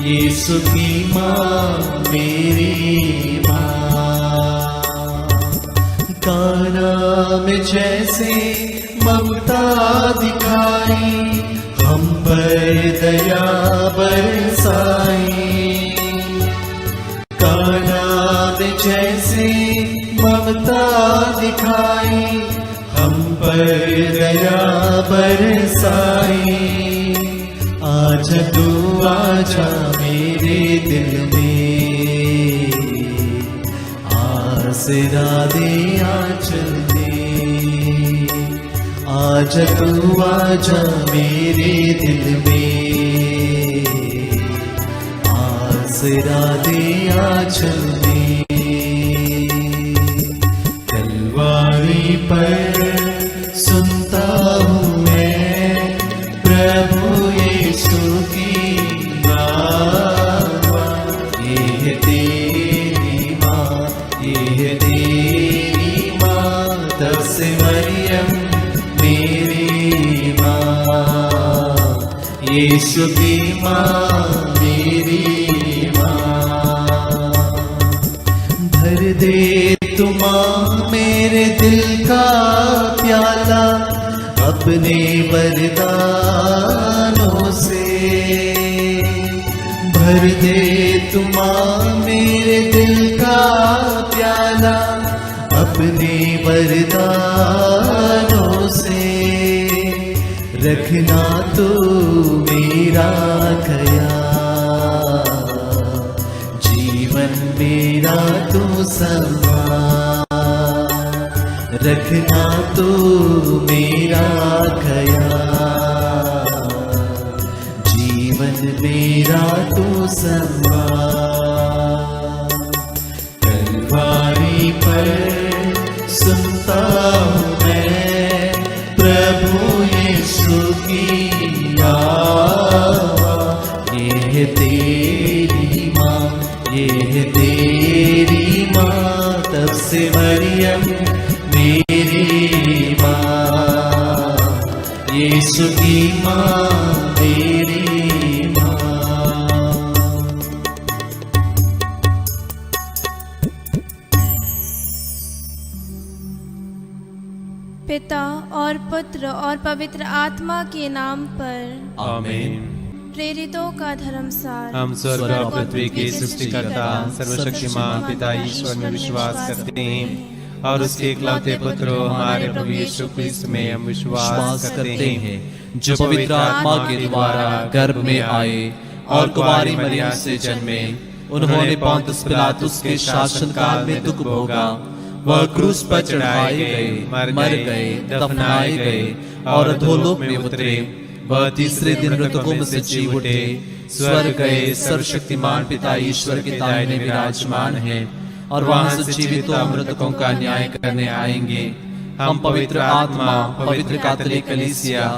यीशु की माँ मेरी माँ। काना में जैसे ममता दिखाई, हम पर दया बरसाई। काना में जैसे ममता दिखाई, हम पर दया बरसाई। आजा तू आजा मेरे दिल में, आसरा दे आंचल दे। आजा तू आजा मेरे दिल में, आसरा दे आंचल दे। तलवारी पर सुनता हूँ मैं प्रभु यीशु की आवाज़। ये है तेरी माँ, ये है तेरी माँ, तब से मरियम मेरी माँ। यीशु की माँ मेरी माँ। भर दे तू माँ मेरे दिल का प्याला अपने वरदानों से। भर दे तू माँ मेरे दिल का प्याला अपने वरदानों से। रखना तो मेरा ख्याल, जीवन मेरा तू संभाल। रखना तो मेरा ख्याल, जीवन मेरा तू संभाल। तलवारी पर सुनता हूँ मैं प्रभु यीशु की आवाज़। ये है तेरी माँ, ये है तेरी माँ, तब से मरियम मेरी माँ। यीशु की माँ मेरी माँ। पिता और पुत्र और पवित्र आत्मा के नाम पर आमीन। प्रेरितों का धर्मसार। हम स्वर्ग और पृथ्वी के सृष्टिकर्ता सर्वशक्तिमान पिता ईश्वर में विश्वास करते हैं और उसके इकलौते पुत्र हमारे प्रभु यीशु क्रिस्त में हम विश्वास करते हैं, जो पवित्र आत्मा के द्वारा गर्भ में आए और कुमारी मरियम से जन्मे। उन्होंने पोंतुस पिलातुस के शासन काल में दुख भोगा, वह क्रूस पर चढ़ाए गए, मर गए, दफनाए गए और अधोलोक में उतरे। वह तीसरे दिन मृतकों में से जी उठे, स्वर्ग गए, सर्वशक्तिमान पिता ईश्वर के दाहिने विराजमान है और वहां से जीवितों और मृतकों का न्याय करने आएंगे। हम पवित्र आत्मा, पवित्र कैथोलिक कलीसिया,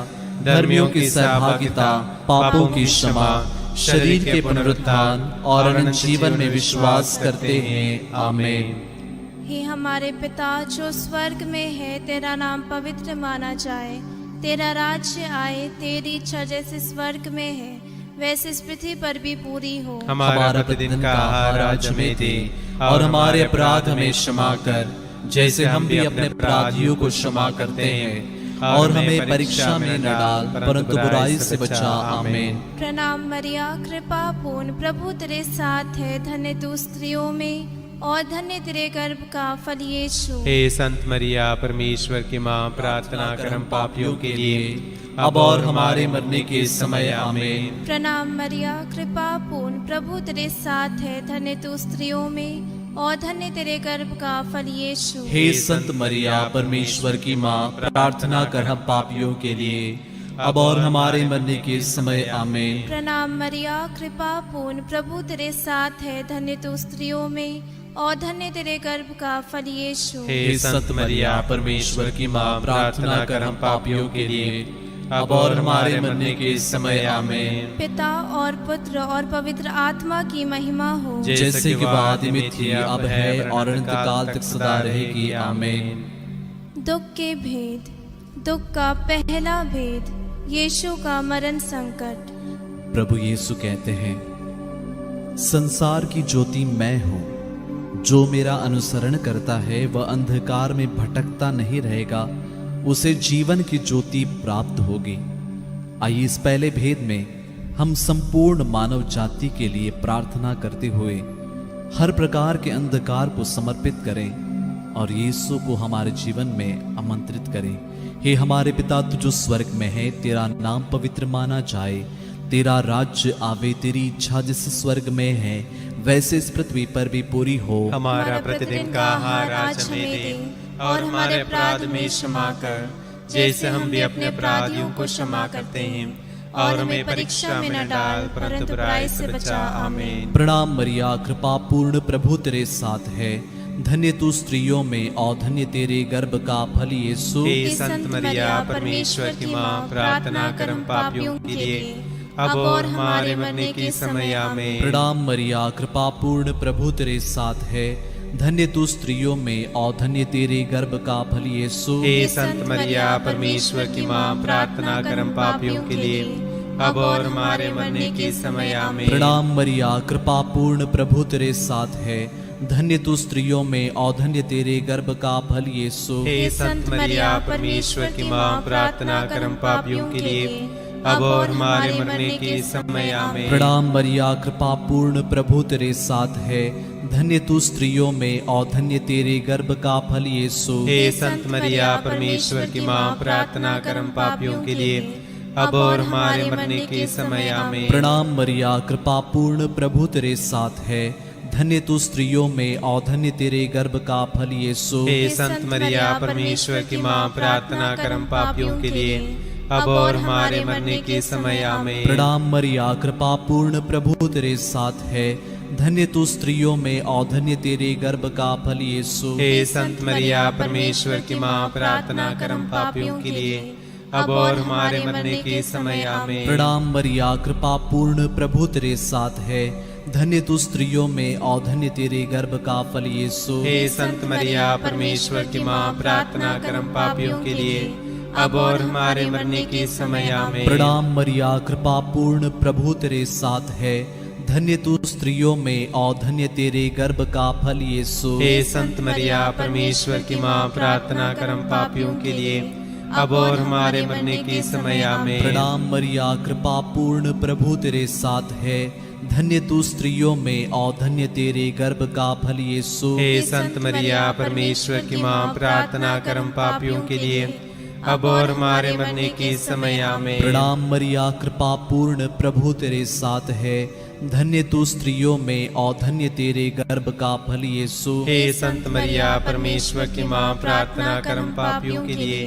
धर्मियों की सहभागिता, पापों की क्षमा, शरीर के पुनरुत्थान और अनंत जीवन में विश्वास करते हैं। आमीन। हे हमारे पिता जो स्वर्ग में है, तेरा नाम पवित्र माना जाए। तेरा राज्य आए, तेरी इच्छा जैसे स्वर्ग में है वैसे इस पृथ्वी पर भी पूरी हो। हमारा प्रतिदिन का आहार आज हमें दे और हमारे अपराध हमें क्षमा कर, जैसे हम भी अपने अपराधियों को क्षमा करते हैं। और हमें परीक्षा में न डाल, परंतु बुराई से बचा। आमीन। प्रणाम मरिया, कृपा पूर्ण, प्रभु तेरे साथ है। धन्य तू स्त्रियों में और धन्य तेरे गर्भ का फल यीशु। हे संत मरिया परमेश्वर की माँ, प्रार्थना कर हम पापियों के लिए अब और हमारे मरने के समय। आमीन। प्रणाम मरिया, कृपा पूर्ण, प्रभु तेरे साथ है। धन्य तू स्त्रियों में और धन्य तेरे गर्भ का फल यीशु। हे संत मरिया परमेश्वर की माँ, प्रार्थना कर हम पापियों के लिए अब और हमारे मरने के समय। आमीन। प्रणाम मरिया, कृपा पूर्ण, प्रभु तेरे साथ है। धन्य तू स्त्रियों में और धन्य तेरे गर्भ का फल यीशु। हे संत मरिया परमेश्वर की माँ, प्रार्थना कर हम पापियों के लिए अब और हमारे मरने के समय। आमीन। पिता और पुत्र और पवित्र आत्मा की महिमा हो, जैसे कि आदि में थी, अब है और अनंत काल तक सदा रहेगी। आमीन। दुख के भेद। दुख का पहला भेद, यीशु का मरण संकट। प्रभु यीशु कहते हैं, संसार की ज्योति मैं हूँ। जो मेरा अनुसरण करता है वह अंधकार में भटकता नहीं रहेगा, उसे जीवन की ज्योति प्राप्त होगी। आइए इस पहले भेद में हम संपूर्ण मानव जाति के लिए प्रार्थना करते हुए हर प्रकार के अंधकार को समर्पित करें और यीशु को हमारे जीवन में आमंत्रित करें। हे हमारे पिता तू जो स्वर्ग में है, तेरा नाम पवित्र माना जाए, तेरा राज्य आवे, तेरी इच्छा जैसे स्वर्ग में है वैसे इस पृथ्वी पर भी पूरी हो। हमारा प्रतिदिन का आहार आज हमें दे और हमारे अपराध में क्षमा कर, जैसे हम भी अपने अपराधियों को क्षमा करते हैं, और हमें परीक्षा में न डाल परंतु बुराई से बचा। आमीन। प्रणाम मरिया, कृपा पूर्ण प्रभु तेरे साथ है, धन्य तू स्त्रियों में और धन्य तेरे गर्भ का फल यीशु। हे संत मरिया परमेश्वर की माँ, प्रार्थना कर हम पापियों के लिए अब और हमारे मरने के समय। आमीन। प्रणाम मरिया, कृपा पूर्ण प्रभु तेरे साथ है, धन्य तू स्त्रियों में और धन्य तेरे गर्भ का फल यीशु। हे संत मरिया परमेश्वर की माँ, प्रार्थना कर हम पापियों के लिए अब और हमारे मरने के समय। आमीन। प्रणाम मरिया, कृपा पूर्ण प्रभु तेरे साथ है, धन्य तू स्त्रियों में और धन्य तेरे गर्भ का फल यीशु। हे संत मरिया परमेश्वर की माँ, प्रार्थना कर हम पापियों के लिए अब और हमारे मरने के समय। आमीन। प्रणाम मरिया, कृपा पूर्ण प्रभु तेरे साथ है, धन्य तू स्त्रियों में और धन्य तेरे गर्भ का फल यीशु। हे संत मरिया परमेश्वर की माँ, प्रार्थना कर हम पापियों के लिए अब और हमारे मरने के समय। आमीन। प्रणाम मरिया, कृपा पूर्ण प्रभु तेरे साथ है, धन्य तू स्त्रियों में और धन्य तेरे गर्भ का फल यीशु। हे संत मरिया परमेश्वर की माँ, प्रार्थना कर हम पापियों के लिए अब और हमारे मरने के समय। आमीन। प्रणाम मरिया, कृपा पूर्ण प्रभु तेरे साथ है, धन्य तू स्त्रियों में और धन्य तेरे गर्भ का फल यीशु। हे संत मरिया परमेश्वर की माँ, प्रार्थना कर हम पापियों के लिए अब और हमारे मरने के समय। आमीन। प्रणाम मरिया, कृपा पूर्ण प्रभु तेरे साथ है, धन्य तू स्त्रियों में और धन्य तेरे गर्भ का फल यीशु। हे संत मरिया परमेश्वर की माँ, प्रार्थना कर हम पापियों के लिए अब और हमारे मरने के समय। आमीन। प्रणाम मरिया, कृपा पूर्ण प्रभु तेरे साथ है, धन्य तू स्त्रियों में और धन्य तेरे गर्भ का फल यीशु। हे संत मरिया परमेश्वर की माँ, प्रार्थना कर हम पापियों के लिए अब और हमारे मरने के समय। आमीन। प्रणाम मरिया, कृपा पूर्ण प्रभु तेरे साथ है, धन्य तू स्त्रियों में और धन्य तेरे गर्भ का फल यीशु। हे संत मरिया परमेश्वर की माँ, प्रार्थना कर हम पापियों के लिए अब और हमारे मरने के समय। आमीन। प्रणाम मरिया, कृपा पूर्ण प्रभु तेरे साथ है, धन्य तू स्त्रियों में और धन्य तेरे गर्भ का फल यीशु। हे संत मरिया परमेश्वर की माँ, प्रार्थना कर हम पापियों के लिए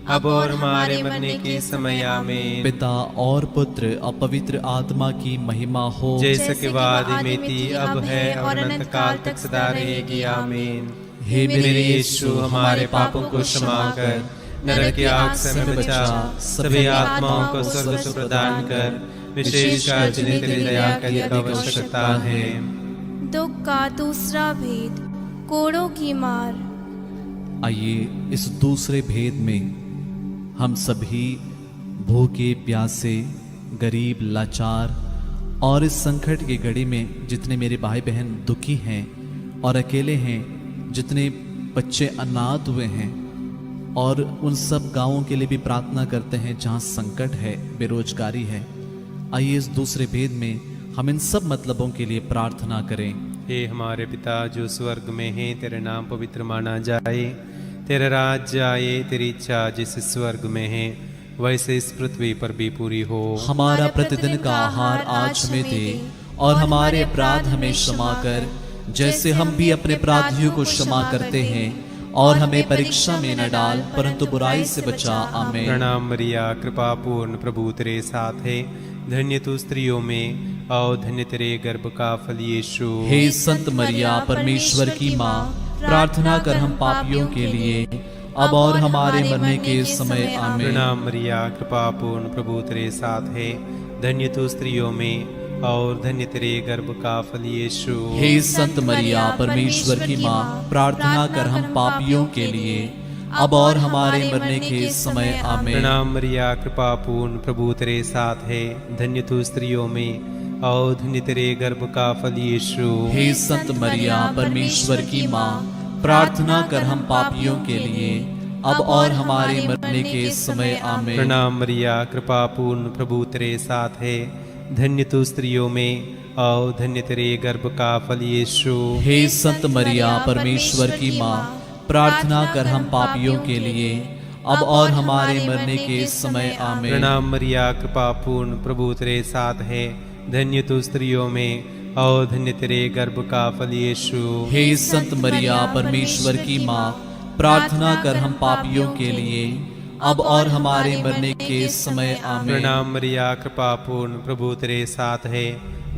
अब और हमारे मरने के समय। आमीन। पिता और पुत्र और पवित्र आत्मा की महिमा हो, जैसे कि वादी में थी अब है और अनंत काल तक सदा रहेगी। आमीन। हे मेरे यीशु, हमारे पापों को क्षमा कर, नरक की आग से हमें बचा, सभी आत्माओं को स्वर्ग से प्रदान कर, विशेषकर जिन्हें तेरी दया की आवश्यकता है। दुख का दूसरा भेद, कोड़ों की मार। आइए इस दूसरे भेद में हम सभी भूखे प्यासे, गरीब, लाचार और इस संकट की घड़ी में जितने मेरे भाई बहन दुखी हैं और अकेले हैं, जितने बच्चे अनाथ हुए हैं, और उन सब गांवों के लिए भी प्रार्थना करते हैं जहां संकट है, बेरोजगारी है। आइए इस दूसरे भेद में हम इन सब मतलबों के लिए प्रार्थना करें। हे हमारे पिता जो स्वर्ग में है, तेरा नाम पवित्र माना जाए, तेरा राज्य आए, तेरी इच्छा जैसे स्वर्ग में है वैसे इस पृथ्वी पर भी पूरी हो। हमारा प्रतिदिन का आहार आज हमें दे और हमारे अपराध हमें क्षमा कर, जैसे हम भी अपने अपराधियों को क्षमा करते हैं, और हमें परीक्षा में न डाल परंतु बुराई से बचा। आमीन। प्रणाम मरिया, कृपा पूर्ण प्रभु तेरे साथ है, धन्य तू स्त्रियों में और धन्य तेरे गर्भ का फल यीशु। हे संत मरिया परमेश्वर की माँ, प्रार्थना कर हम पापियों के लिए अब और हमारे मरने के समय। आमीन। प्रणाम मरिया, कृपा पूर्ण प्रभु तेरे साथ है, धन्य तू स्त्रियों में और धन्य तेरे गर्भ का फल यीशु। हे संत मरिया परमेश्वर की माँ, प्रार्थना कर हम पापियों के लिए अब और हमारे मरने के समय। आमीन। प्रणाम मरिया, कृपा पूर्ण प्रभु तेरे साथ है, धन्य तू स्त्रियों में और धन्य तेरे गर्भ का फल यीशु। हे संत मरिया परमेश्वर की माँ, प्रार्थना कर हम पापियों के लिए अब और हमारे मरने के समय आमीन। प्रणाम मरिया, कृपा पूर्ण, प्रभु तेरे साथ है। धन्य तू स्त्रियों में और धन्य तेरे गर्भ का फल यीशु। हे संत मरिया परमेश्वर की माँ, प्रार्थना कर हम पापियों के लिए अब और हमारे मरने के समय आमीन। प्रणाम मरिया, कृपा पूर्ण, प्रभु तेरे साथ है। धन्य तू स्त्रियों में और धन्य तेरे गर्भ का फल यीशु। हे संत मरिया परमेश्वर की माँ, प्रार्थना कर हम पापियों के लिए अब और हमारे मरने के समय आमीन। प्रणाम मरिया, कृपा पूर्ण, प्रभु तेरे साथ है।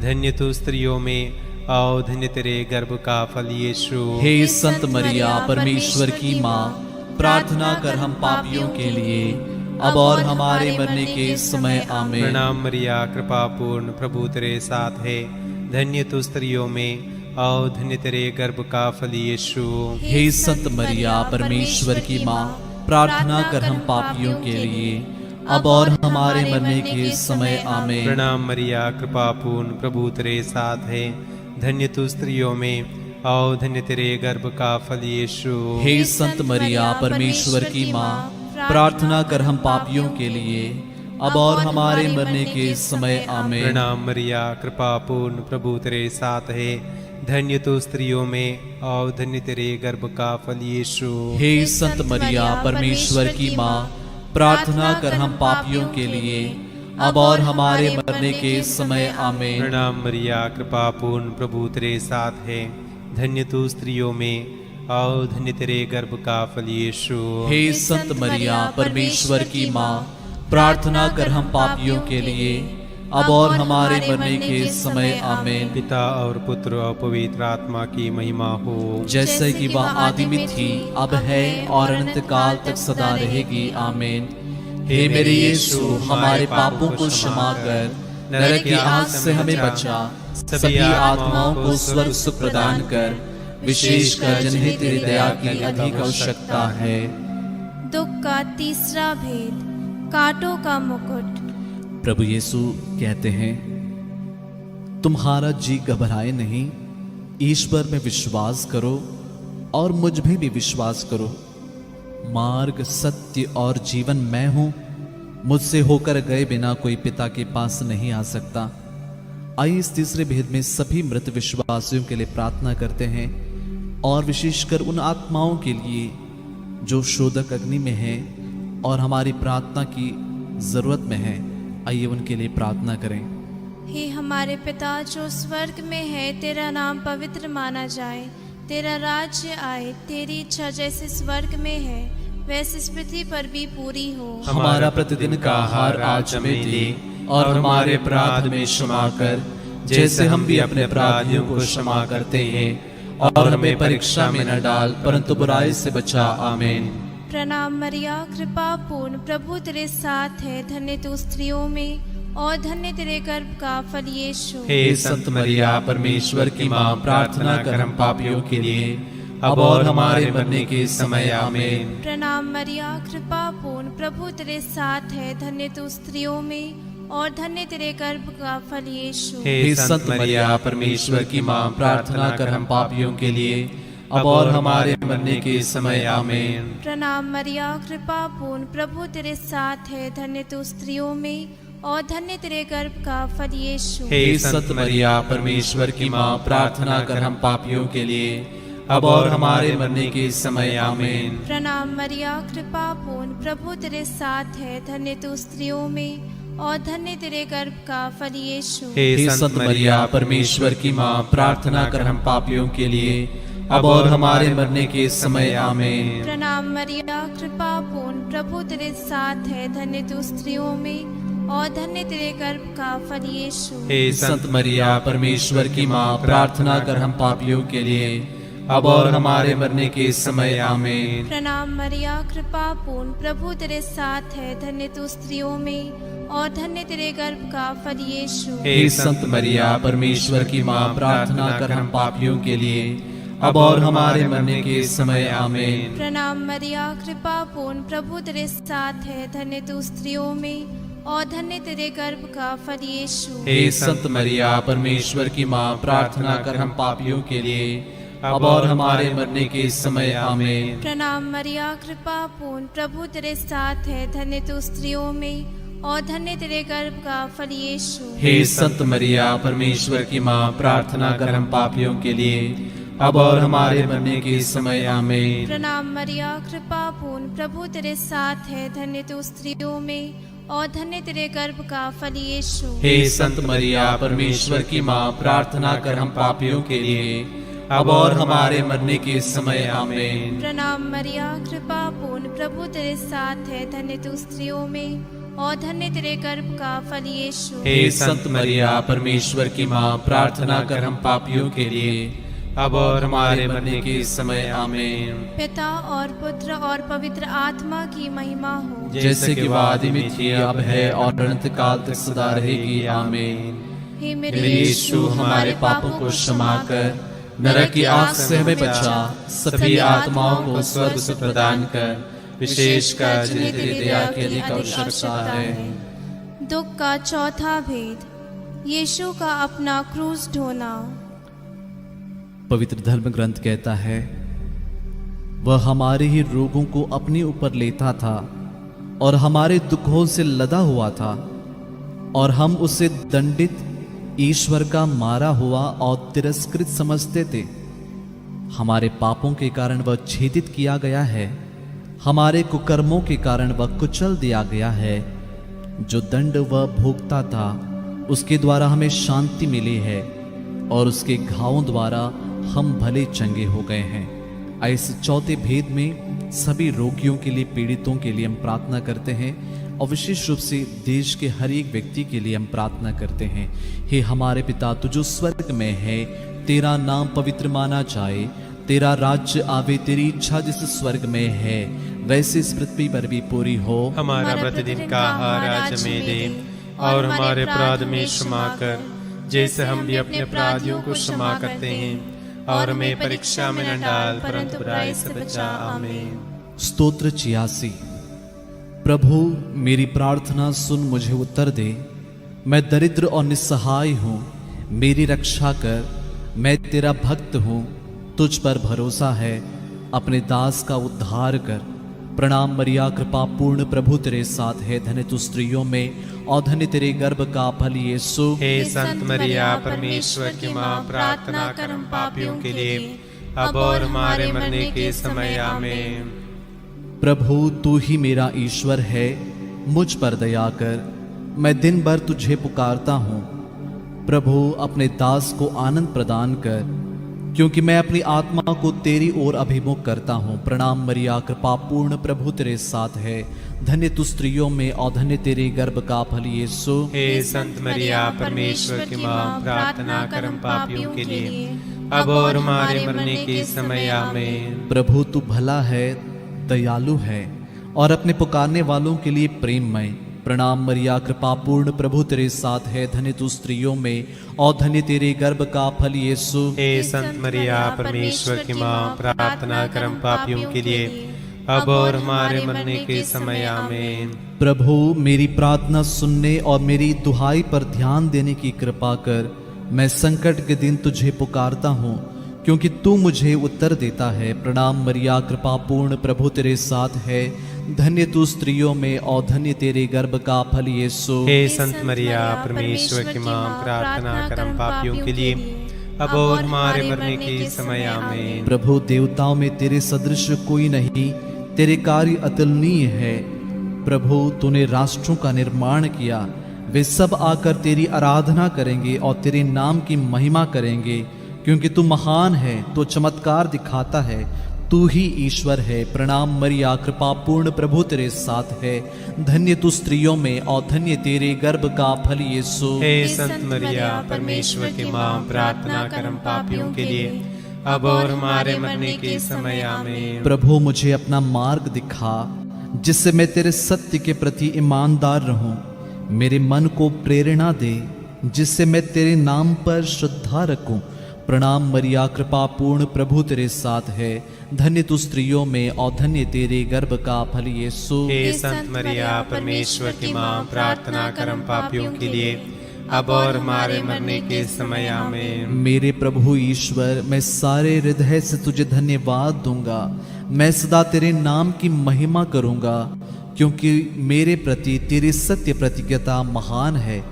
धन्य तू स्त्रियों में और धन्य तेरे गर्भ का फल यीशु। हे संत मरिया परमेश्वर की माँ, प्रार्थना कर हम पापियों के लिए अब और हमारे मरने के समय आमीन। प्रणाम मरिया, कृपा पूर्ण, प्रभु तेरे साथ है। धन्य तू स्त्रियों में और धन्य तेरे गर्भ का फल यीशु। हे संत मरिया परमेश्वर की माँ, प्रार्थना कर हम पापियों के लिए अब और हमारे मरने के समय आमीन। प्रणाम मरिया, कृपा पूर्ण, प्रभु तेरे साथ है। धन्य तू स्त्रियों में और धन्य तेरे गर्भ का फल यीशु। हे संत मरिया परमेश्वर की माँ, प्रार्थना कर हम पापियों के लिए अब और हमारे मरने के समय आमीन। प्रणाम मरिया, कृपा पूर्ण, प्रभु तेरे साथ है। धन्य तू स्त्रियों में और धन्य तेरे गर्भ का फल यीशु। हे संत मरिया परमेश्वर की माँ, प्रार्थना कर हम पापियों के लिए अब और हमारे मरने के समय आमीन। प्रणाम मरिया, कृपा पूर्ण, प्रभु तेरे साथ है। धन्य तू स्त्रियों में और धन्य तेरे गर्भ का फल यीशु। हे संत मरिया परमेश्वर की माँ, प्रार्थना कर हम पापियों के लिए अब और हमारे मरने के समय आमीन। पिता और पुत्र और पवित्र आत्मा की महिमा हो, जैसे कि वह आदि में थी, अब है और अनंत काल तक सदा रहेगी आमीन। हे मेरे यीशु, हमारे पापों को क्षमा कर नरक की आग से हमें बचा, सभी आत्माओं को स्वर्ग सुख प्रदान कर, विशेषकर जिन्हें तेरी दया की अधिक आवश्यकता है। दुख का तीसरा भेद, कांटों का मुकुट। प्रभु यीशु कहते हैं, तुम्हारा जी घबराए नहीं, ईश्वर में विश्वास करो और मुझ में भी विश्वास करो। मार्ग, सत्य और जीवन मैं हूं, मुझसे होकर गए बिना कोई पिता के पास नहीं आ सकता। आइए इस तीसरे भेद में सभी मृत विश्वासियों के लिए प्रार्थना करते हैं और विशेषकर उन आत्माओं के लिए जो शोधक अग्नि में हैं और हमारी प्रार्थना की जरूरत में है। आइए उनके लिए प्रार्थना करें। हे हमारे पिता जो स्वर्ग में है, तेरा नाम पवित्र माना जाए, तेरा राज्य आए, तेरी इच्छा जैसे स्वर्ग में है वैसे इस पृथ्वी पर भी पूरी हो। हमारा प्रतिदिन का आहार आज हमें दे और हमारे अपराध में क्षमा कर, जैसे हम भी अपने अपराधियों को क्षमा करते हैं, और हमें परीक्षा में न डाल परंतु बुराई से बचा। आमीन। प्रणाम मरिया, कृपा पूर्ण, प्रभु तेरे साथ है। धन्य तू स्त्रियों में और धन्य तेरे गर्भ का फल यीशु। हे संत मरिया परमेश्वर की माँ, प्रार्थना कर हम पापियों के लिए अब और हमारे मरने के समय। आमीन। प्रणाम मरिया, कृपा पूर्ण, प्रभु तेरे साथ है। धन्य तू स्त्रियों में और धन्य तेरे गर्भ का फल यीशु। हे संत मरिया परमेश्वर की माँ, प्रार्थना कर हम पापियों के लिए अब और हमारे मरने के समय। आमीन। प्रणाम मरिया, कृपा पूर्ण, प्रभु तेरे साथ है। धन्य तू स्त्रियों में और धन्य तेरे गर्भ का फल यीशु। हे संत मरिया परमेश्वर की माँ, प्रार्थना कर हम पापियों के लिए अब और हमारे मरने के समय। आमीन। प्रणाम मरिया, कृपा पूर्ण, प्रभु तेरे साथ है। धन्य तू स्त्रियों में और धन्य तेरे गर्भ का फल यीशु। हे संत मरिया परमेश्वर की माँ, प्रार्थना कर हम पापियों के लिए अब और हमारे मरने के समय। आमीन। प्रणाम मरिया, कृपा पूर्ण, प्रभु तेरे साथ है। धन्य तू स्त्रियों में और धन्य तेरे गर्भ का फल यीशु। हे संत मरिया परमेश्वर की माँ, प्रार्थना कर हम पापियों के लिए अब और हमारे मरने के समय। आमीन। प्रणाम मरिया, कृपा पूर्ण, प्रभु तेरे साथ है। धन्य तू स्त्रियों में और धन्य तेरे गर्भ का फल यीशु। हे संत मरिया परमेश्वर की माँ, प्रार्थना कर हम पापियों के लिए अब और हमारे मरने के समय। आमीन। प्रणाम मरिया, कृपा पूर्ण, प्रभु तेरे साथ है। धन्य तू स्त्रियों में और धन्य तेरे गर्भ का फल यीशु। हे संत मरिया परमेश्वर की माँ, प्रार्थना कर हम पापियों के लिए अब और हमारे मरने के समय आमीन। प्रणाम मरिया, कृपा पूर्ण, प्रभु तेरे साथ है, धन्य तू स्त्रियों में और धन्य तेरे गर्भ का फल यीशु। हे संत मरिया परमेश्वर की माँ, प्रार्थना कर हम पापियों के लिए अब और हमारे मरने के समय आमीन। प्रणाम मरिया, कृपा पूर्ण, प्रभु तेरे साथ है, धन्य तू स्त्रियों में और धन्य तेरे गर्भ का फल यीशु। हे संत मरिया परमेश्वर की माँ, प्रार्थना कर हम पापियों के लिए अब और हमारे मरने के समय आमीन। प्रणाम मरिया, कृपा पूर्ण, प्रभु तेरे साथ है, धन्य तू स्त्रियों में और धन्य तेरे गर्भ का फल यीशु। हे संत मरिया परमेश्वर की माँ, प्रार्थना कर हम पापियों के लिए अब और हमारे मरने के समय आमीन। पिता और पुत्र और पवित्र आत्मा की महिमा हो, जैसे कि आदि में थी, अब है और अनंत काल तक सदा रहेगी आमीन। हे मेरे यीशु, हमारे पापों को क्षमा कर, नरक की आग से हमें बचा, सभी आत्माओं को स्वर्ग से प्रदान कर, विशेषकर जिन्हें तेरी दया की अधिक आवश्यकता है। दुख का चौथा भेद, यीशु का अपना क्रूस ढोना। पवित्र धर्म ग्रंथ कहता है, वह हमारे ही रोगों को अपने ऊपर लेता था और हमारे दुखों से लदा हुआ था, और हम उसे दंडित, ईश्वर का मारा हुआ और तिरस्कृत समझते थे। हमारे पापों के कारण वह छेदित किया गया है, हमारे कुकर्मों के कारण वह कुचल दिया गया है। जो दंड वह भोगता था, उसके द्वारा हमें शांति मिली है, और उसके घावों द्वारा हम भले चंगे हो गए हैं। ऐसे चौथे भेद में सभी रोगियों के लिए, पीड़ितों के लिए हम प्रार्थना करते हैं, और विशेष रूप से देश के हर एक व्यक्ति के लिए हम प्रार्थना करते हैं। हे हमारे पिता, तू जो स्वर्ग में है, तेरा नाम पवित्र माना जाए, तेरा राज्य आवे, तेरी इच्छा जैसे स्वर्ग में है वैसे इस पृथ्वी पर भी पूरी हो। हमारा प्रतिदिन का आहार आज हमें दे, और हमारे अपराध में क्षमा कर, जैसे हम भी अपने अपराधियों को क्षमा करते हैं, और हमें परीक्षा में न डाल, परंतु बुराई से बचा। आमीन। स्तोत्र 86। प्रभु मेरी प्रार्थना सुन, मुझे उत्तर दे, मैं दरिद्र और निस्सहाय हूँ, मेरी रक्षा कर, मैं तेरा भक्त हूँ, तुझ पर भरोसा है, अपने दास का उद्धार कर। प्रणाम मरिया, कृपा पूर्ण, प्रभु तेरे साथ है, धन्य तू स्त्रियों में और धन्य तेरे गर्भ का फल यीशु। हे संत मरिया परमेश्वर की माँ, प्रार्थना कर हम पापियों के लिए अब और हमारे मरने के समय आमीन। प्रभु तू ही मेरा ईश्वर है, मुझ पर दया कर, मैं दिन भर तुझे पुकारता हूँ। प्रभु अपने दास को आनंद प्रदान कर, क्योंकि मैं अपनी आत्मा को तेरी ओर अभिमुख करता हूँ। प्रणाम मरिया, कृपा पूर्ण, प्रभु तेरे साथ है, धन्य तू स्त्रियों में और धन्य तेरे गर्भ का फल यीशु। हे संत मरिया परमेश्वर की माँ, प्रार्थना कर हम पापियों के लिए अब और हमारे मरने के समय आमीन। प्रभु तू भला है, दयालु है और अपने पुकारने वालों के लिए प्रेममय। प्रणाम मरिया, कृपा पूर्ण, प्रभु तेरे साथ है, धन्य तू स्त्रियों में और धन्य तेरे गर्भ का फल यीशु। हे संत मरिया परमेश्वर की माँ, प्रार्थना कर हम पापियों के लिए अब और हमारे मरने के समय आमीन। प्रभु मेरी प्रार्थना सुनने और मेरी दुहाई पर ध्यान देने की कृपा कर। मैं संकट के दिन तुझे पुकारता हूँ, क्योंकि तू मुझे उत्तर देता है। प्रणाम मरिया, कृपा पूर्ण, प्रभु तेरे साथ है, धन्य तू स्त्रियों में और धन्य तेरे गर्भ का फल यीशु। हे संत मरिया परमेश्वर की माँ, प्रार्थना कर हम पापियों के लिए अब और हमारे मरने के समय आमीन। प्रभु देवताओं में तेरे सदृश कोई नहीं, तेरे कार्य अतुलनीय है। प्रभु तूने राष्ट्रों का निर्माण किया, वे सब आकर तेरी आराधना करेंगे और तेरे नाम की महिमा करेंगे, क्योंकि तू महान है, तो चमत्कार दिखाता है, तू ही ईश्वर है। प्रणाम मरिया, कृपा पूर्ण, प्रभु तेरे साथ है, धन्य तू स्त्रियों में और धन्य तेरे गर्भ का फल यीशु। हे संत मरिया परमेश्वर की माँ, प्रार्थना कर हम पापियों के लिए अब और हमारे मरने के समय आमीन। प्रभु मुझे अपना मार्ग दिखा, जिससे मैं तेरे सत्य के प्रति ईमानदार रहूं। मेरे मन को प्रेरणा दे, जिससे मैं तेरे नाम पर श्रद्धा रखूं। प्रणाम मरिया कृपा पूर्ण प्रभु तेरे साथ है, धन्य तू स्त्रियों में और धन्य तेरे गर्भ का फल यीशु। हे संत मरिया परमेश्वर की माँ, प्रार्थना कर हम पापियों के लिए अब और हमारे मरने के समय आमीन। मेरे प्रभु ईश्वर, मैं सारे हृदय से तुझे धन्यवाद दूंगा। मैं सदा तेरे नाम की महिमा करूंगा, क्योंकि मेरे प्रति तेरी सत्य प्रतिज्ञता महान है।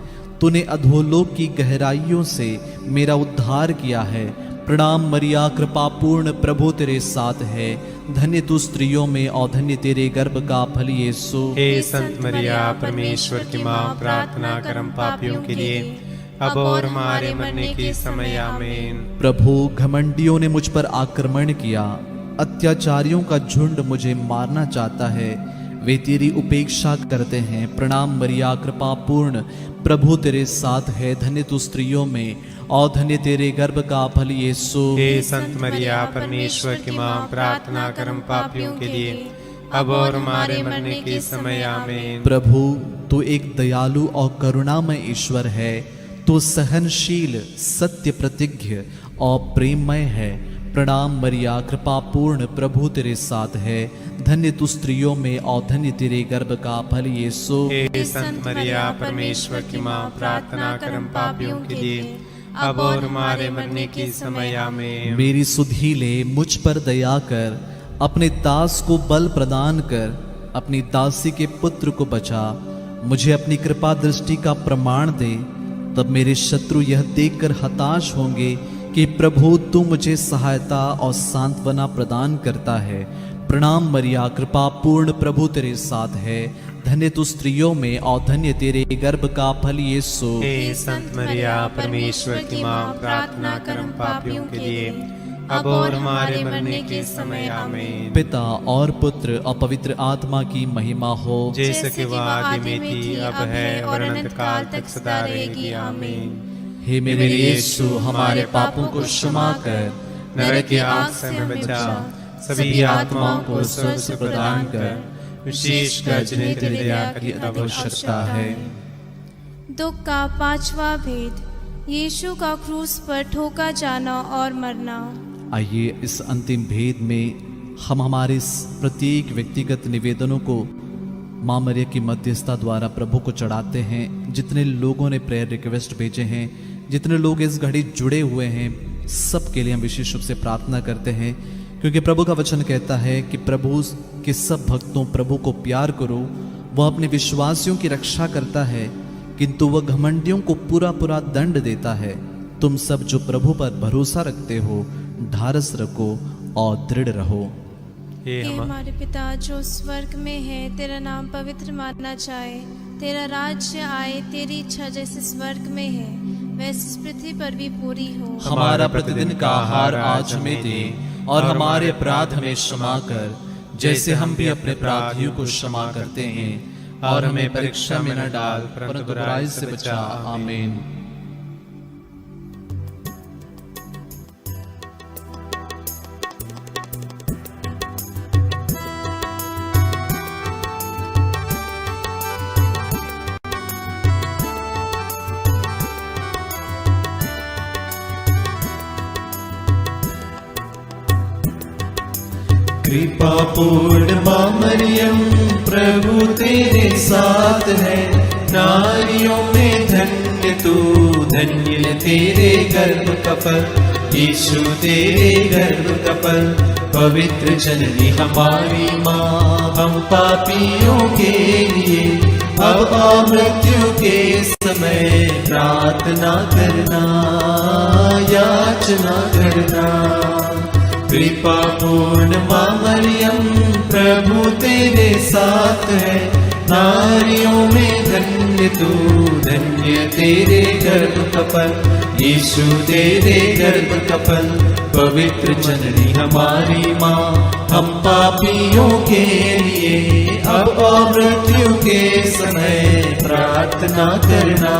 तूने अधोलोक की गहराइयों से मेरा उद्धार किया है। प्रणाम मरिया कृपा पूर्ण प्रभु तेरे साथ है, धन्य तू स्त्रियों में और धन्य तेरे गर्भ का फल यीशु। हे संत मरिया परमेश्वर की माँ, प्रार्थना कर हम पापियों के लिए अब और हमारे मरने के समय आमीन। प्रभु, घमंडियों ने मुझ पर आक्रमण किया, अत्याचारियों का झुंड मुझे मारना चाहता है, वे तेरी उपेक्षा करते हैं। प्रणाम मरिया कृपा पूर्ण प्रभु तेरे साथ है, धन्य तू स्त्रियों में और धन्य तेरे गर्भ का फल यीशु। हे संत मरिया परमेश्वर की माँ, प्रार्थना कर हम पापियों के लिए अब और हमारे मरने के समय आमीन। प्रभु, तू एक दयालु और करुणामय ईश्वर है। तू सहनशील, सत्य प्रतिज्ञ और प्रेममय है। प्रणाम मरिया कृपा पूर्ण प्रभु तेरे साथ है, धन्य तू स्त्रियों में और धन्य तेरे गर्भ का फल यीशु। हे संत मरिया परमेश्वर की माँ, प्रार्थना कर हम पापियों के लिए अब और हमारे मरने के समय आमीन। मेरी सुधीले, मुझ पर दया कर, अपने दास को बल प्रदान कर, अपनी दासी के पुत्र को बचा। मुझे अपनी कृपा दृष्टि का प्रमाण दे, तब मेरे शत्रु यह देखकर हताश होंगे कि प्रभु तू मुझे सहायता और सांत्वना प्रदान करता है। प्रणाम मरिया कृपा पूर्ण प्रभु तेरे साथ है, धन्य तू स्त्रियों में और धन्य तेरे गर्भ का फल यीशु। हे संत मरिया परमेश्वर की माँ, प्रार्थना कर हम पापियों के लिए अब और हमारे मरने के समय आमीन। पिता और पुत्र और पवित्र आत्मा की महिमा हो, जैसे कि वह आदि में थी, अब है और अनंत काल तक सदा रहेगी आमीन। हे मेरे यीशु, हमारे पापों को क्षमा कर, नरक की आग से हमें बचा, सभी आत्माओं को स्वर्ग से प्रदान कर, विशेषकर जिन्हें तेरी दया की आवश्यकता है। दुख का पांचवा भेद, यीशु का क्रूस पर ठोका जाना और मरना। आइए इस अंतिम भेद में हम हमारे इस प्रत्येक व्यक्तिगत निवेदनों को माँ मरिया की मध्यस्थता द्वारा प्रभु को चढ़ाते हैं। जितने लोगों ने प्रेयर रिक्वेस्ट भेजे हैं, जितने लोग इस घड़ी जुड़े हुए हैं, सब के लिए हम विशेष रूप से प्रार्थना करते हैं, क्योंकि प्रभु का वचन कहता है कि प्रभु के सब भक्तों प्रभु को प्यार करो। वह अपने विश्वासियों की रक्षा करता है, किंतु वह घमंडियों को पूरा पूरा दंड देता है। तुम सब जो प्रभु पर भरोसा रखते हो, ढारस रखो और दृढ़ रहो। हे हमारे पिता जो स्वर्ग में है, तेरा नाम पवित्र माना जाए, तेरा राज्य आए, तेरी इच्छा जैसे स्वर्ग में है वैसे इस पृथ्वी पर भी पूरी हो। हमारा प्रतिदिन का आहार आज हमें दे, और हमारे अपराध हमें क्षमा कर, जैसे हम भी अपने अपराधियों को क्षमा करते हैं, और हमें परीक्षा में न डाल, परंतु बुराई से बचा। आमीन। कृपा पूर्ण माँ मरियम प्रभु तेरे साथ है, नारियों में धन्य तू, धन्य तेरे गर्भ का फल यीशु, तेरे गर्भ का फल। पवित्र जननी हमारी माँ, हम पापियों के लिए अब और मृत्यु के समय प्रार्थना करना, याचना करना। कृपा पूर्ण माँ मरियम प्रभु तेरे साथ है, नारियों में धन्य तू, धन्य तेरे गर्भ का फल यीशु, तेरे गर्भ का फल। पवित्र जननी हमारी माँ, हम पापियों के लिए अब और मृत्यु के समय प्रार्थना करना,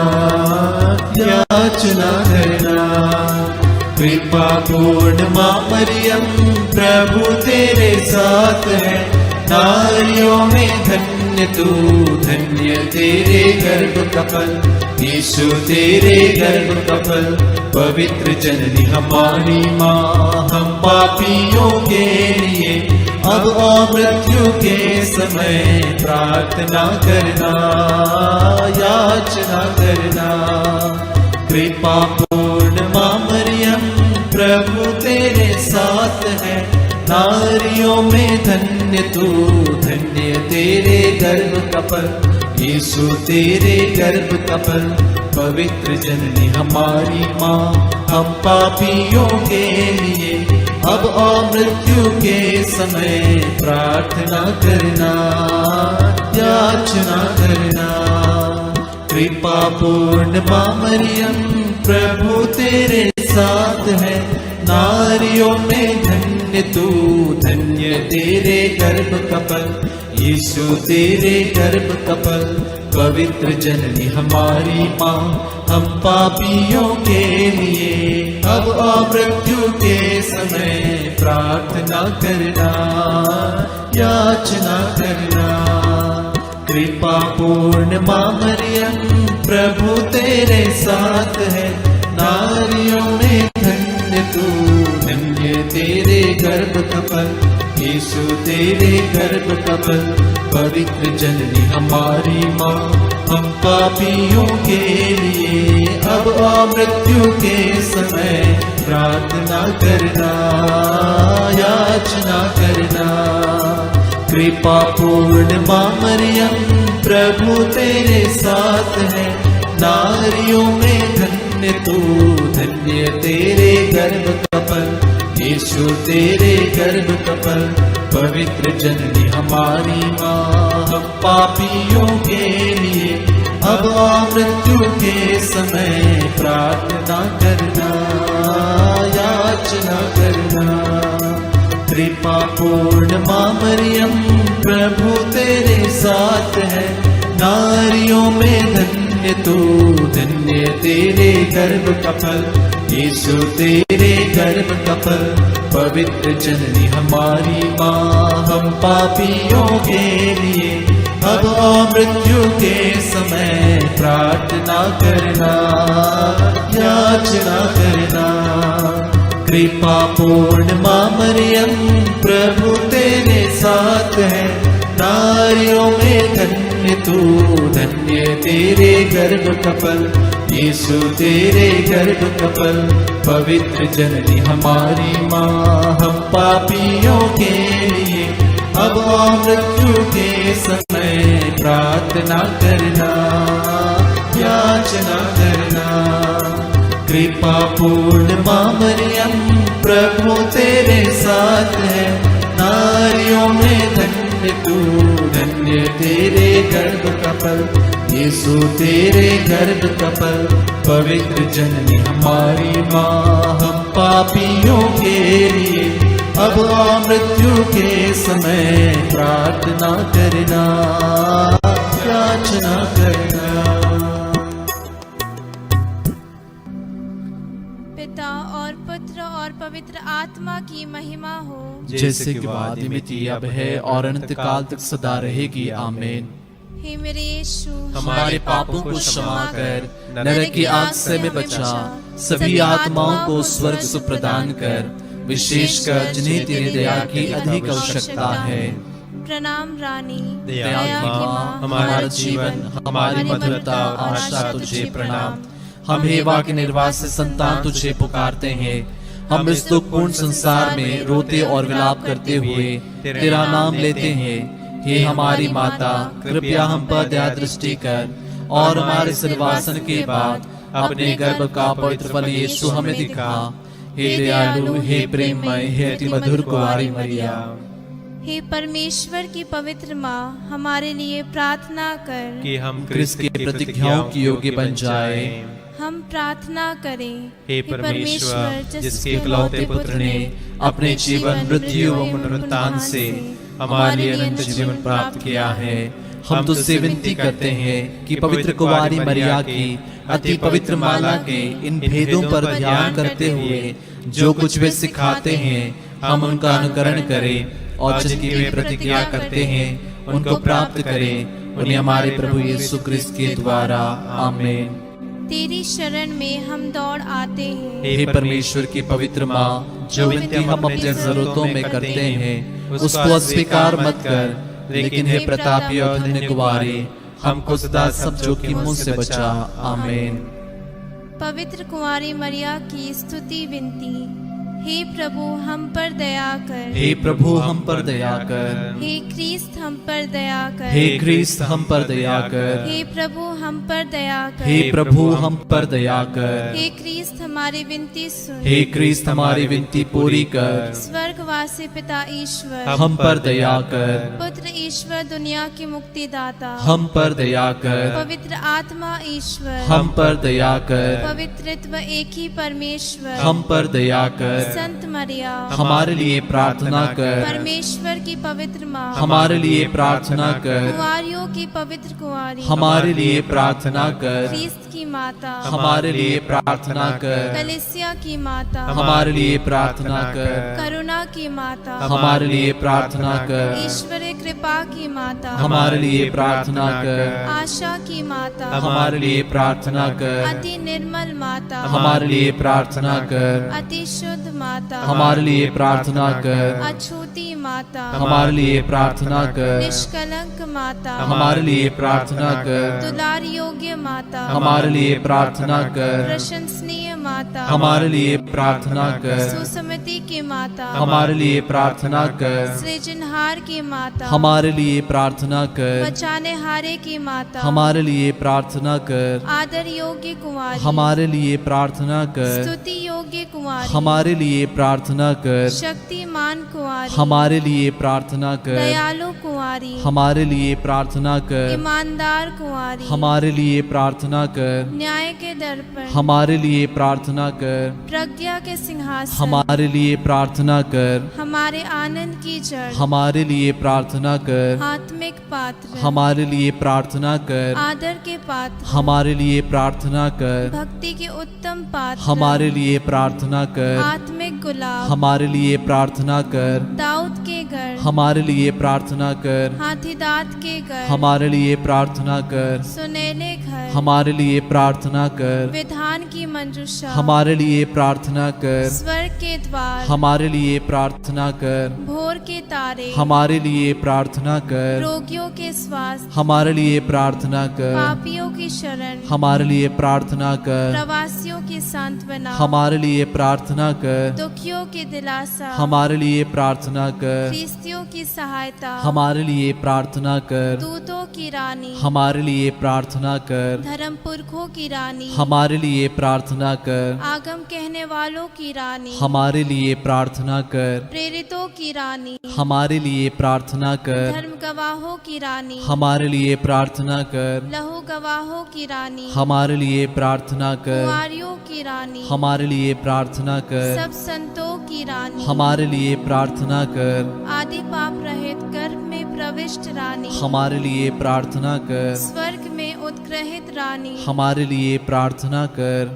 याचना करना। कृपा पूर्ण माँ मरियम प्रभु तेरे साथ है, नारियों में धन्य तू, धन्य तेरे गर्भ का फल, यीशु तेरे गर्भ का फल। पवित्र जननी हमारी माँ, हम पापियों के लिए अब और मृत्यु के समय प्रार्थना करना, याचना करना। कृपा पूर्ण माँ मरियम, प्रभु तेरे साथ है, नारियों में धन्य तू, धन्य तेरे गर्भ का फल, यीशु तेरे गर्भ का फल। पवित्र जननी हमारी माँ, हम पापियों के लिए अब और मृत्यु के समय प्रार्थना करना, याचना करना। कृपा पूर्ण माँ मरियम, प्रभु तेरे साथ है, नारियों में धन्य तू, धन्य तेरे गर्भ का फल, यीशु तेरे गर्भ का फल। पवित्र जननी हमारी माँ, हम पापियों के लिए अब और मृत्यु के समय प्रार्थना करना, याचना करना। कृपा पूर्ण माँ मरियम, प्रभु तेरे साथ है, नारियों में धन्य तू, धन्य तेरे गर्भ का फल, यीशु तेरे गर्भ का फल। पवित्र जननी हमारी माँ, हम पापियों के लिए अब और मृत्यु के समय प्रार्थना करना, याचना करना। कृपा पूर्ण माँ मरियम, प्रभु तेरे साथ है, नारियों में धन्य तू, धन्य तेरे गर्भ का फल, यीशु तेरे गर्भ का फल। पवित्र जननी हमारी माँ, हम पापियों के लिए अब और मृत्यु के समय प्रार्थना करना, याचना करना। कृपा पूर्ण माँ मरियम, प्रभु तेरे साथ है, नारियों में धन्य तू, धन्य तेरे गर्भ का फल, यीशु तेरे गर्भ का फल। पवित्र जननी हमारी माँ, हम पापियों के लिए अब और मृत्यु के समय प्रार्थना करना, याचना करना। कृपा पूर्ण माँ मरियम, प्रभु तेरे साथ है, नारियों में धन्य तू, धन्य तेरे गर्भ का फल, यीशु तेरे गर्भ का फल। पवित्र जननी हमारी माँ, हम पापियों के लिए अब और मृत्यु के समय प्रार्थना करना, याचना करना। कृपा पूर्ण माँ मरियम, प्रभु तेरे साथ है, नारियों में धन्य तू, धन्य तेरे गर्भ का फल, यीशु तेरे गर्भ का फल। पवित्र जननी हमारी माँ, हम पापियों के लिए अब और मृत्यु के समय प्रार्थना करना, याचना करना। पिता और पुत्र और पवित्र आत्मा की महिमा हो, जैसे कि आदि में थी, अब है और अनंत काल तक सदा रहेगी। आमीन। हे मेरे यीशु, हमारे पापों को क्षमा कर, नरक की आग से हमें बचा, सभी आत्माओं को स्वर्ग सुख प्रदान कर, विशेषकर जिन्हें तेरी दया की अधिक आवश्यकता है। प्रणाम रानी, दया की माँ, हमारा जीवन, हमारी मधुरता और आशा तुझे प्रणाम। हम हेवा के निर्वास से संतान तुझे पुकारते हैं। हम इस दुखपूर्ण संसार में रोते और विलाप करते हुए तेरा नाम लेते हैं। हे हमारी माता, कृपया हम पर दया दृष्टि कर और हमारे सिरवासन के बाद अपने गर्भ का पवित्र फल यीशु हमें दिखा। हे दयालु, हे प्रेममय, हे अति मधुर कुंवारी मरिया। हे परमेश्वर की पवित्र माँ, हमारे लिए प्रार्थना कर कि हम क्रिस्त की प्रतिज्ञाओं की योग्य बन जाए। हम प्रार्थना करें। हे परमेश्वर, जिसके इकलौते पुत्र ने अपने जीवन, मृत्यु व पुनरुत्थान से हमारे लिए अनंत जीवन प्राप्त किया है, हम तुझसे विनती करते हैं कि पवित्र कुंवारी मरिया की अति पवित्र माला के इन भेदों पर ध्यान करते हुए जो कुछ वे सिखाते हैं, हम उनका अनुकरण करें और जिनकी वे प्रतिज्ञा करते हैं उनको प्राप्त करें। उन्हें हमारे प्रभु यीशु क्रिस्त के द्वारा आमीन। तेरी शरण में हम दौड़ आते हैं। हे परमेश्वर की पवित्र माँ, जो विनती हम अपनी जरूरतों में करते हैं उसको अस्वीकार मत कर, लेकिन हे प्रतापी और धन्य कुमारी, हमको सदा सब जोखिमों से बचा। आमीन। पवित्र कुंवारी मरिया की स्तुति विनती। हे प्रभु हम पर दया कर। हे प्रभु हम पर दया कर। हे क्रिस्त हम पर दया कर। हे क्रिस्त हम पर दया कर। हे प्रभु हम पर दया कर। हे प्रभु हम पर दया कर। हे क्रिस्त हमारी विनती सुन। हे क्रिस्त हमारी विनती पूरी कर। स्वर्गवासी पिता ईश्वर हम पर दया कर। पुत्र ईश्वर दुनिया की मुक्तिदाता हम पर दया कर। पवित्र आत्मा ईश्वर हम पर दया कर। पवित्रत्व एक ही परमेश्वर हम पर दया कर। संत मरिया हमारे लिए प्रार्थना कर। परमेश्वर की पवित्र माँ हमारे लिए प्रार्थना कर। कुंवारियों की पवित्र कुंवारी हमारे लिए प्रार्थना कर। क्रिस्त की माता हमारे लिए प्रार्थना कर। कलिसिया की माता हमारे लिए प्रार्थना कर। करुणा की माता हमारे लिए प्रार्थना कर। ईश्वरीय कृपा की माता हमारे लिए प्रार्थना कर। आशा की माता हमारे लिए प्रार्थना कर। अति निर्मल माता हमारे लिए प्रार्थना कर। अति शुद्ध माता हमारे लिए प्रार्थना कर। अछूती माता हमारे लिए प्रार्थना कर। निष्कलंक माता हमारे लिए प्रार्थना कर। दुलार योग्य माता हमारे लिए प्रार्थना कर। प्रशंसनीय माता हमारे लिए प्रार्थना कर। सुसमति की माता हमारे लिए प्रार्थना कर। सृजनहार की माता हमारे लिए प्रार्थना कर। बचाने हारे की माता हमारे लिए प्रार्थना कर। आदर योग्य कुंवारी हमारे लिए प्रार्थना कर। स्तुति योग्य कुंवारी हमारे लिए प्रार्थना कर। शक्तिमान कुंवारी हमारे लिए प्रार्थना कर। दयालु कुंवारी हमारे लिए प्रार्थना कर। ईमानदार कुंवारी हमारे लिए प्रार्थना कर। न्याय के दर्पण हमारे लिए प्रार्थना कर। प्रज्ञा के सिंहासन हमारे लिए प्रार्थना कर। हमारे आनंद की जड़ हमारे लिए प्रार्थना कर। आत्मिक पात्र हमारे लिए प्रार्थना कर। आदर के पात्र हमारे लिए प्रार्थना कर। भक्ति के उत्तम पात्र हमारे लिए प्रार्थना कर। आत्मिक गुलाब हमारे लिए प्रार्थना कर। दाऊद के गढ़ हमारे लिए प्रार्थना कर। हाथीदांत के गढ़ हमारे लिए प्रार्थना कर। सुनहले घर हमारे लिए प्रार्थना कर। विधान की मंजूषा हमारे लिए प्रार्थना कर। स्वर्ग के द्वार हमारे लिए प्रार्थना कर। भोर के तारे हमारे लिए प्रार्थना कर। रोगियों के स्वास्थ्य हमारे लिए प्रार्थना कर। पापियों की शरण हमारे लिए प्रार्थना कर। प्रवासियों की सांत्वना हमारे लिए प्रार्थना कर। दुखियों की दिलासा हमारे लिए प्रार्थना कर। फिलिस्तियों की सहायता हमारे लिए प्रार्थना कर। दूतों की रानी हमारे लिए प्रार्थना कर। धर्म पुरखों की रानी हमारे लिए प्रार्थना कर। आगम कहने वालों की रानी हमारे लिए प्रार्थना कर। प्रेरितों की रानी हमारे लिए प्रार्थना कर। धर्म गवाहों की रानी हमारे लिए प्रार्थना कर। लहू गवाहों की रानी हमारे लिए प्रार्थना कर। कुंवारियों की रानी हमारे लिए प्रार्थना कर। सब संतों की रानी हमारे लिए प्रार्थना कर। आदि पाप रहित गर्भ में प्रविष्ट रानी हमारे लिए प्रार्थना कर। स्वर्ग में उत्ग्रहित रानी हमारे लिए प्रार्थना कर।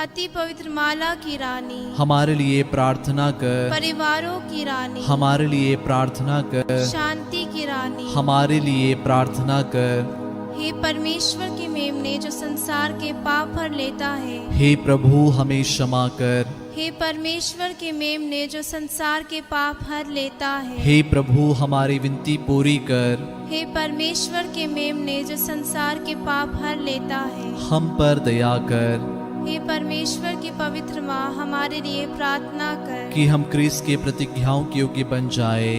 अति पवित्र माला की रानी हमारे लिए प्रार्थना कर। परिवारों की रानी हमारे लिए प्रार्थना कर। शांति की रानी हमारे लिए प्रार्थना कर। हे परमेश्वर की मेमने जो संसार के पाप भर लेता है। हे प्रभु हमें क्षमा कर। हे परमेश्वर के मेमने जो संसार के पाप हर लेता है। हे प्रभु हमारी विनती पूरी कर। हे परमेश्वर के मेमने जो संसार के पाप हर लेता है। हम पर दया कर हे परमेश्वर की पवित्र माँ हमारे लिए प्रार्थना कर कि हम क्रिस्त के प्रतिज्ञाओं के योग्य बन जाए।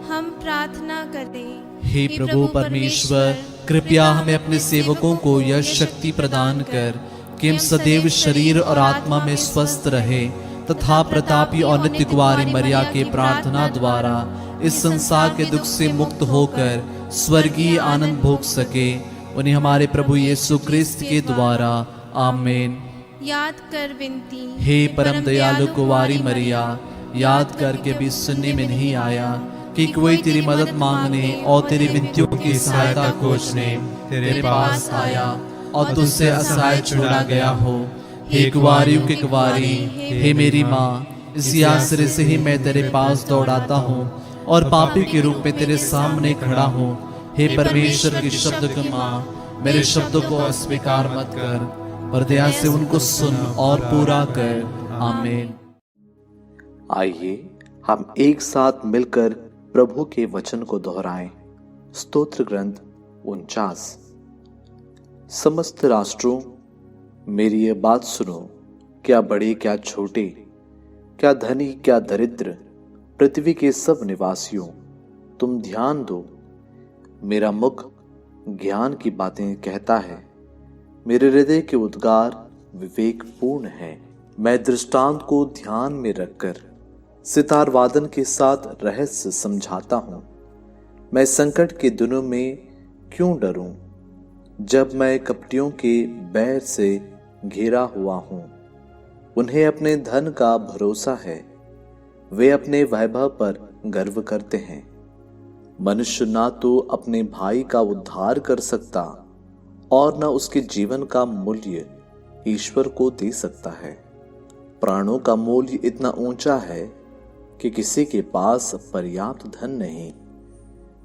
हम प्रार्थना करें। हे प्रभु परमेश्वर, कृपया हमें अपने सेवकों को यह शक्ति प्रदान कर कि हम सदैव शरीर और आत्मा में स्वस्थ रहे तथा प्रतापी और नित्य कुंवारी मरिया के प्रार्थना द्वारा इस संसार के दुख से मुक्त होकर स्वर्गीय आनंद भोग सके। उन्हें हमारे प्रभु यीशु क्रिस्त के द्वारा आमीन। याद कर विनती। हे परम दयालु कुंवारी मरिया, याद करके भी सुनने में नहीं आया कि कोई तेरी मदद मांगने और तेरी विनतियों की सहायता खोजने तेरे पास आया और तुझसे असहाय छोड़ा गया हो। हे कुंवारियों की कुंवारी, हे मेरी माँ, इसी आश्रय से ही मैं तेरे पास दौड़ाता हूँ और पापी के रूप में तेरे सामने खड़ा हूँ। हे परमेश्वर की शब्द की माँ, मेरे शब्दों को अस्वीकार मत कर, पर दया से उनको सुन और पूरा कर। आमीन। आइए हम एक साथ मिलकर प्रभु के वचन को दोहराएं। स्तोत्र ग्रंथ 49। समस्त राष्ट्रों, मेरी ये बात सुनो, क्या बड़े क्या छोटे, क्या धनी क्या दरिद्र, पृथ्वी के सब निवासियों, तुम ध्यान दो। मेरा मुख ज्ञान की बातें कहता है, मेरे हृदय के उद्गार विवेकपूर्ण है। मैं दृष्टांत को ध्यान में रखकर सितार वादन के साथ रहस्य समझाता हूँ। मैं संकट के दिनों में क्यों डरूं, जब मैं कपटियों के बैर से घिरा हुआ हूँ। उन्हें अपने धन का भरोसा है, वे अपने वैभव पर गर्व करते हैं। मनुष्य ना तो अपने भाई का उद्धार कर सकता और न उसके जीवन का मूल्य ईश्वर को दे सकता है। प्राणों का मूल्य इतना ऊंचा है कि किसी के पास पर्याप्त धन नहीं।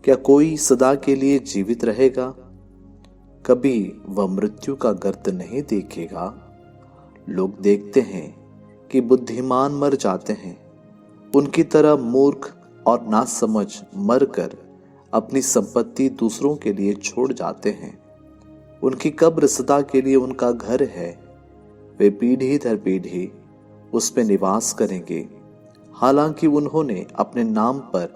क्या कोई सदा के लिए जीवित रहेगा? कभी वह मृत्यु का गर्त नहीं देखेगा। लोग देखते हैं कि बुद्धिमान मर जाते हैं, उनकी तरह मूर्ख और नासमझ मरकर अपनी संपत्ति दूसरों के लिए छोड़ जाते हैं। उनकी कब्र सदा के लिए उनका घर है, वे पीढ़ी दर पीढ़ी उस पे निवास करेंगे। हालांकि उन्होंने अपने नाम पर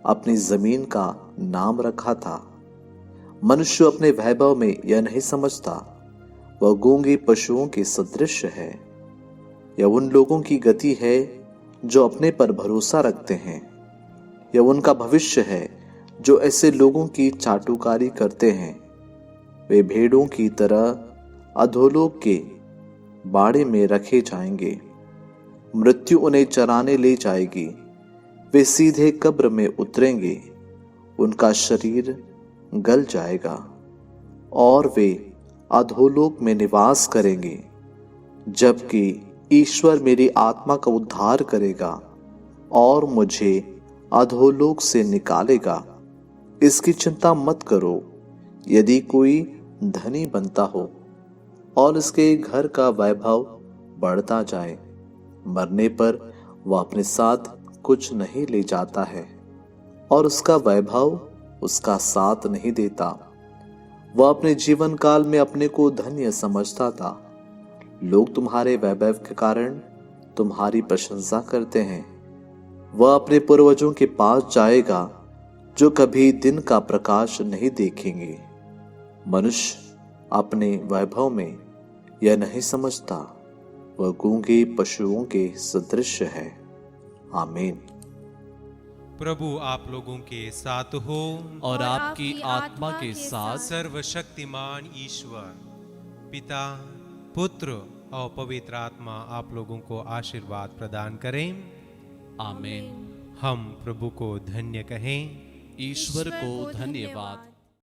अपनी जमीन का नाम रखा था। मनुष्य अपने वैभव में यह नहीं समझता, वह गूंगे पशुओं के सदृश है। यह उन लोगों की गति है जो अपने पर भरोसा रखते हैं। यह उनका भविष्य है जो ऐसे लोगों की चाटुकारी करते हैं। वे भेड़ों की तरह अधोलोक के बाड़े में रखे जाएंगे। मृत्यु उन्हें चराने ले जाएगी। वे सीधे कब्र में उतरेंगे। उनका शरीर गल जाएगा और वे अधोलोक में निवास करेंगे, जबकि ईश्वर मेरी आत्मा का उद्धार करेगा और मुझे अधोलोक से निकालेगा। इसकी चिंता मत करो। यदि कोई धनी बनता हो और इसके घर का वैभव बढ़ता जाए, मरने पर वह अपने साथ कुछ नहीं ले जाता है और उसका वैभव उसका साथ नहीं देता। वह अपने जीवन काल में अपने को धन्य समझता था। लोग तुम्हारे वैभव के कारण तुम्हारी प्रशंसा करते हैं। वह अपने पूर्वजों के पास जाएगा जो कभी दिन का प्रकाश नहीं देखेंगे। मनुष्य अपने वैभव में यह नहीं समझता, वह गूंगे पशुओं के सदृश है। आमीन। प्रभु आप लोगों के साथ हो और आपकी आत्मा के साथ। सर्वशक्तिमान ईश्वर पिता, पुत्र और पवित्र आत्मा आप लोगों को आशीर्वाद प्रदान करें। आमीन। हम प्रभु को धन्य कहें। ईश्वर को धन्यवाद।